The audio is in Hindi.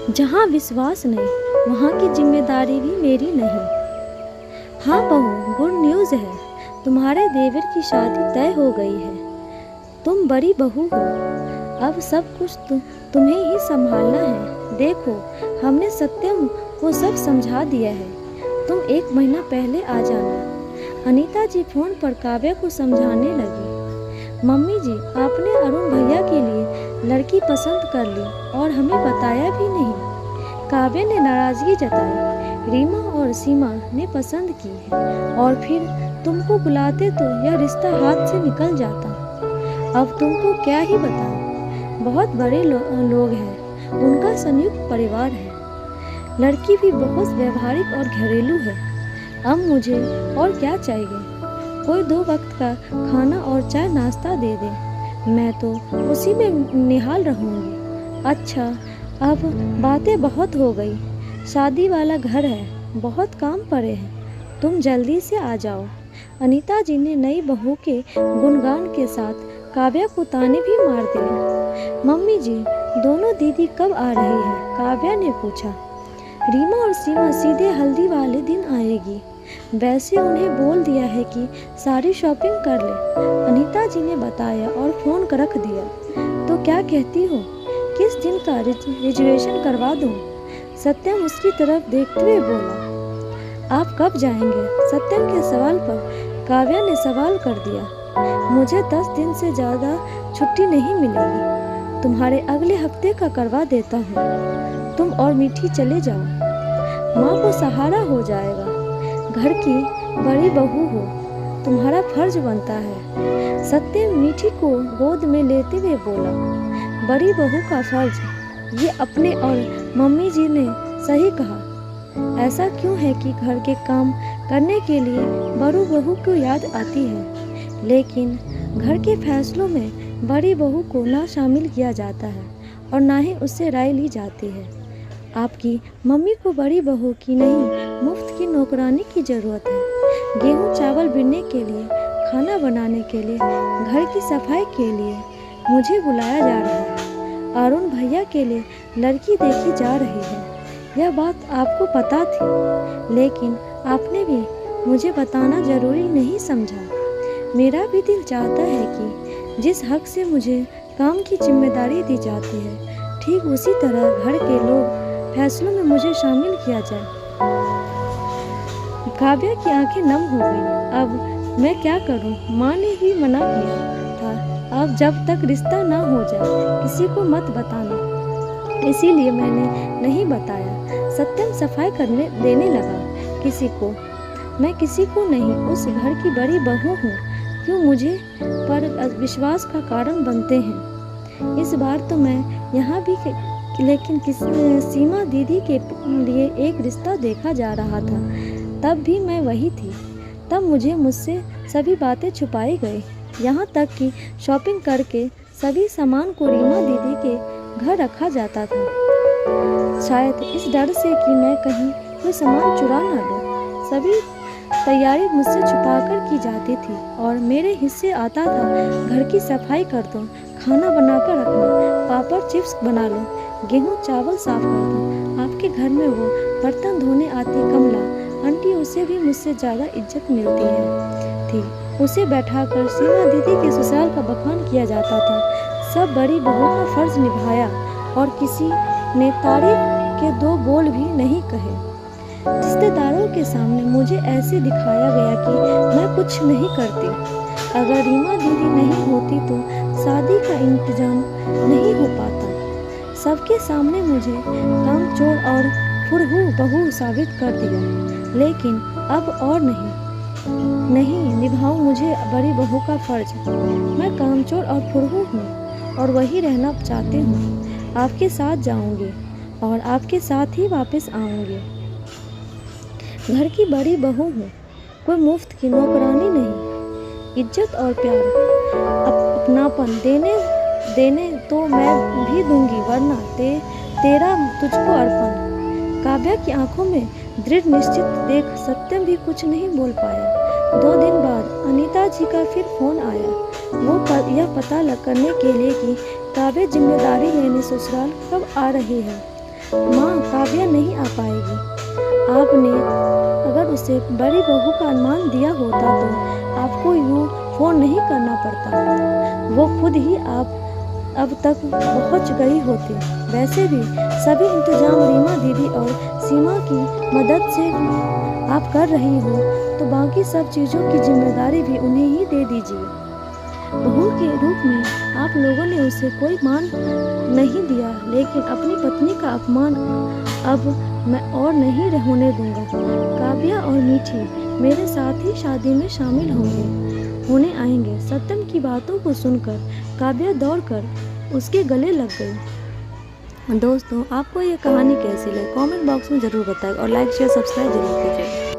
जहाँ विश्वास नहीं वहाँ की जिम्मेदारी भी मेरी नहीं। हाँ बहू, गुड न्यूज़ है, तुम्हारे देवर की शादी तय हो गई है। तुम बड़ी बहू हो, अब सब कुछ तुम्हें ही संभालना है। देखो, हमने सत्यम को सब समझा दिया है, तुम 1 महीना पहले आ जाना। अनीता जी फोन पर काव्या को समझाने लगी। मम्मी जी, आपने अरुण भैया के लिए लड़की पसंद कर ली और हमें बताया भी नहीं। काव्या ने नाराजगी जताई। रीमा और सीमा ने पसंद की है और फिर तुमको बुलाते तो यह रिश्ता हाथ से निकल जाता। अब तुमको क्या ही बताऊं, बहुत बड़े लोग हैं, उनका संयुक्त परिवार है। लड़की भी बहुत व्यवहारिक और घरेलू है। अब मुझे और क्या चाहिए? कोई 2 वक्त का खाना और चाय नाश्ता दे दे, मैं तो उसी में निहाल रहूँगी। अच्छा, अब बातें बहुत हो गई, शादी वाला घर है, बहुत काम पड़े हैं, तुम जल्दी से आ जाओ। अनीता जी ने नई बहू के गुणगान के साथ काव्या को ताने भी मार दिए। मम्मी जी, दोनों दीदी कब आ रही है? काव्या ने पूछा। रीमा और सीमा सीधे हल्दी वाले दिन आएगी, वैसे उन्हें बोल दिया है कि सारी शॉपिंग कर ले, अनीता जी ने बताया और फोन रख दिया। तो क्या कहती हो, किस दिन का रिजर्वेशन करवा दूं? सत्यम उसकी तरफ देखते हुए बोला। आप कब जाएंगे? सत्यम के सवाल पर काव्या ने सवाल कर दिया। मुझे 10 दिन से ज़्यादा छुट्टी नहीं मिलेगी, तुम्हारे अगले हफ्ते का करवा देता हूँ। तुम और मीठी चले जाओ, माँ को सहारा हो जाएगा। घर की बड़ी बहू हो, तुम्हारा फर्ज बनता है। सत्यम मीठी को गोद में लेते हुए बोला। बड़ी बहू का फर्ज, ये अपने और मम्मी जी ने सही कहा। ऐसा क्यों है कि घर के काम करने के लिए बड़ी बहू को याद आती है, लेकिन घर के फैसलों में बड़ी बहू को ना शामिल किया जाता है और ना ही उससे राय ली जाती है। आपकी मम्मी को बड़ी बहू की नहीं, मुफ्त की नौकरानी की ज़रूरत है। गेहूँ चावल बीनने के लिए, खाना बनाने के लिए, घर की सफाई के लिए मुझे बुलाया जा रहा है। अरुण भैया के लिए लड़की देखी जा रही है। यह बात आपको पता थी, लेकिन आपने भी मुझे बताना ज़रूरी नहीं समझा। मेरा भी दिल चाहता है कि जिस हक से मुझे काम की जिम्मेदारी दी जाती है, ठीक उसी तरह घर के लोग फैसलों में मुझे शामिल किया जाए। काव्या की आंखें नम हो गई। अब मैं क्या करूं? माँ ने ही मना किया था, अब जब तक रिश्ता ना हो जाए किसी को मत बताना, इसीलिए मैंने नहीं बताया। सत्यम सफाई करने देने लगा। किसी को? मैं किसी को नहीं, उस घर की बड़ी बहू हूँ। क्यों मुझे पर विश्वास का कारण बनते हैं? इस बार तो मैं यहाँ भी, लेकिन सीमा दीदी के लिए एक रिश्ता देखा जा रहा था, तब भी मैं वही थी। तब मुझसे सभी बातें छुपाई गई, यहाँ तक कि शॉपिंग करके सभी सामान को रीमा दीदी के घर रखा जाता था, शायद इस डर से कि मैं कहीं कोई सामान चुरा ना लूं। सभी तैयारी मुझसे छुपाकर की जाती थी और मेरे हिस्से आता था, घर की सफाई कर दो, खाना बनाकर रखना, पापड़ चिप्स बना लो, गेहूँ चावल साफ कर दो। आपके घर में वो बर्तन धोने आती कमला आंटी, उसे भी मुझसे ज़्यादा इज्जत मिलती थी। उसे बैठाकर सीमा दीदी के ससुराल का बखान किया जाता था। सब बड़ी बहू का फर्ज निभाया और किसी ने तारीफ के 2 बोल भी नहीं कहे। रिश्तेदारों के सामने मुझे ऐसे दिखाया गया कि मैं कुछ नहीं करती। अगर रीमा दीदी नहीं होती तो शादी का इंतजाम नहीं हो पाता। सबके सामने मुझे कामचोर और फुरहू बहू साबित कर दिया, लेकिन अब और नहीं निभाऊं मुझे बड़ी बहू का फर्ज। मैं कामचोर और फुरहू हूँ और वही रहना चाहती हूँ। आपके साथ जाऊँगी और आपके साथ ही वापस आऊँगी। घर की बड़ी बहू हूँ, कोई मुफ्त की नौकरानी नहीं। इज्जत और प्यार, अपनापन देने तो मैं भी दूंगी, वरना तेरा तुझको अर्पण। काव्या की आंखों में दृढ़ निश्चित देख सत्यम भी कुछ नहीं बोल पाया। 2 दिन बाद अनीता जी का फिर फोन आया। वो यह पता करने के लिए कि काव्या जिम्मेदारी लेने ससुराल कब आ रही है। माँ काव्या नहीं आ पाएगी। आपने अगर उसे बड़ी बहू का अनुमान दिया होता तो आपको यूँ फ़ोन नहीं करना पड़ता, वो खुद ही आप अब तक पहुंच गई होती। वैसे भी सभी इंतजाम रीमा दीदी और सीमा की मदद से आप कर रही हो, तो बाकी सब चीज़ों की जिम्मेदारी भी उन्हें ही दे दीजिए। बहू के रूप में आप लोगों ने उसे कोई मान नहीं दिया, लेकिन अपनी पत्नी का अपमान अब मैं और नहीं होने दूंगा। काव्या और मीठी मेरे साथ ही शादी में शामिल होने आएंगे। सत्यम की बातों को सुनकर काव्या दौड़कर उसके गले लग गई। दोस्तों, आपको ये कहानी कैसी लगी कमेंट बॉक्स में ज़रूर बताएं और लाइक शेयर सब्सक्राइब जरूर कीजिएगा।